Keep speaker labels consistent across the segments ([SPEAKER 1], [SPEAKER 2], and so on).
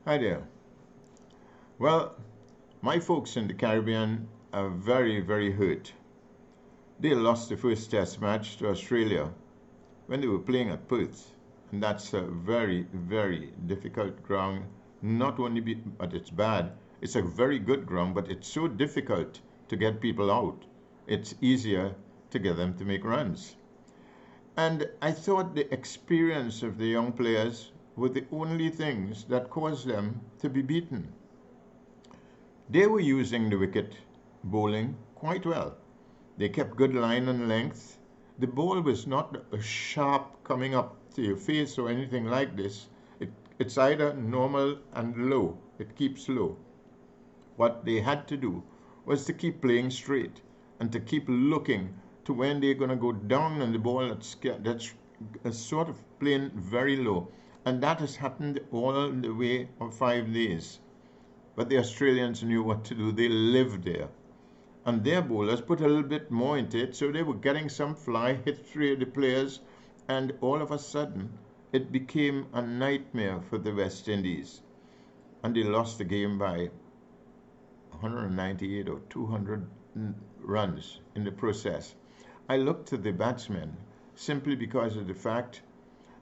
[SPEAKER 1] Hi there. Well, my folks in the Caribbean are very, very hurt. They lost the first test match to Australia when they were playing at Perth. And that's a very, very difficult ground. Not only but it's bad, it's a very good ground, but it's so difficult to get people out. It's easier to get them to make runs. And I thought the experience of the young players were the only things that caused them to be beaten. They were using the wicket bowling quite well. They kept good line and length. The ball was not a sharp coming up to your face or anything like this. It's either normal and low. It keeps low. What they had to do was to keep playing straight and to keep looking to when they're going to go down on the ball that's sort of playing very low. And that has happened all the way of 5 days. But the Australians knew what to do. They lived there. And their bowlers put a little bit more into it, so they were getting some fly, hit three of the players, and all of a sudden, it became a nightmare for the West Indies. And they lost the game by 198 or 200 runs in the process. I looked to the batsmen simply because of the fact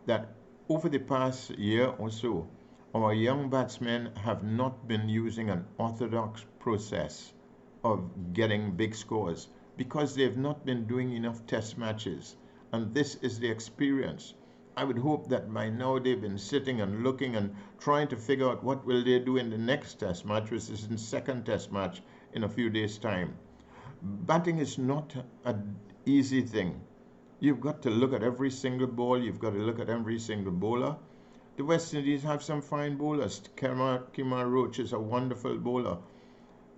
[SPEAKER 1] that over the past year or so, our young batsmen have not been using an orthodox process of getting big scores because they've not been doing enough test matches. And this is the experience. I would hope that by now they've been sitting and looking and trying to figure out what will they do in the next test match, which is the second test match in a few days' time. Batting is not an easy thing. You've got to look at every single ball. You've got to look at every single bowler. The West Indies have some fine bowlers. Kemar Roach is a wonderful bowler.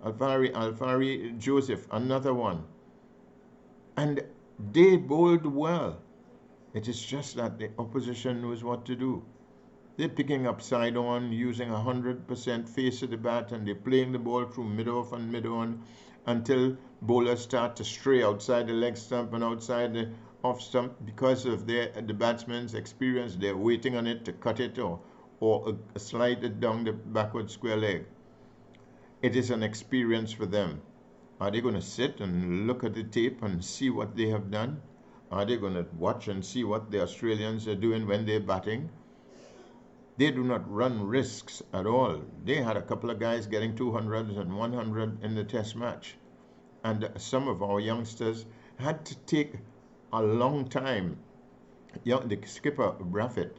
[SPEAKER 1] Alfari Joseph, another one. And they bowled well. It is just that the opposition knows what to do. They're picking up side on, using 100% face of the bat, and they're playing the ball through mid-off and mid-on until bowlers start to stray outside the leg stump and outside the off stump because of the batsman's experience. They're waiting on it to cut it or slide it down the backward square leg. It is an experience for them. Are they going to sit and look at the tape and see what they have done? Are they going to watch and see what the Australians are doing when they're batting? They do not run risks at all. They had a couple of guys getting 200 and 100 in the test match. And some of our youngsters had to take a long time. The skipper, Braffett,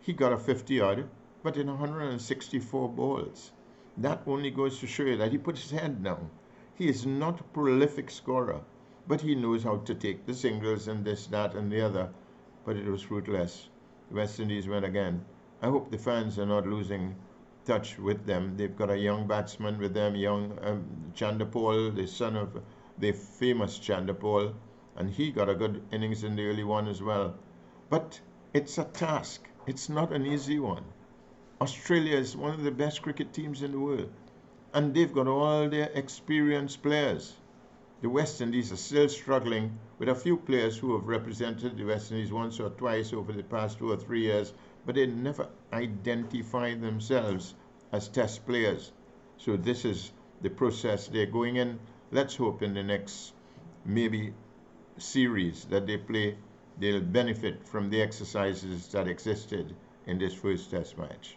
[SPEAKER 1] he got a 50 odd, but in 164 balls. That only goes to show you that he puts his head down. He is not a prolific scorer, but he knows how to take the singles and this, that, and the other. But it was fruitless. The West Indies went again. I hope the fans are not losing touch with them. They've got a young batsman with them, young Chanderpaul, the son of the famous Chanderpaul, and he got a good innings in the early one as well. But it's a task. It's not an easy one. Australia is one of the best cricket teams in the world, and they've got all their experienced players. The West Indies are still struggling with a few players who have represented the West Indies once or twice over the past 2 or 3 years, but they never identify themselves as test players. So this is the process they're going in. Let's hope in the next maybe series that they play, they'll benefit from the exercises that existed in this first test match.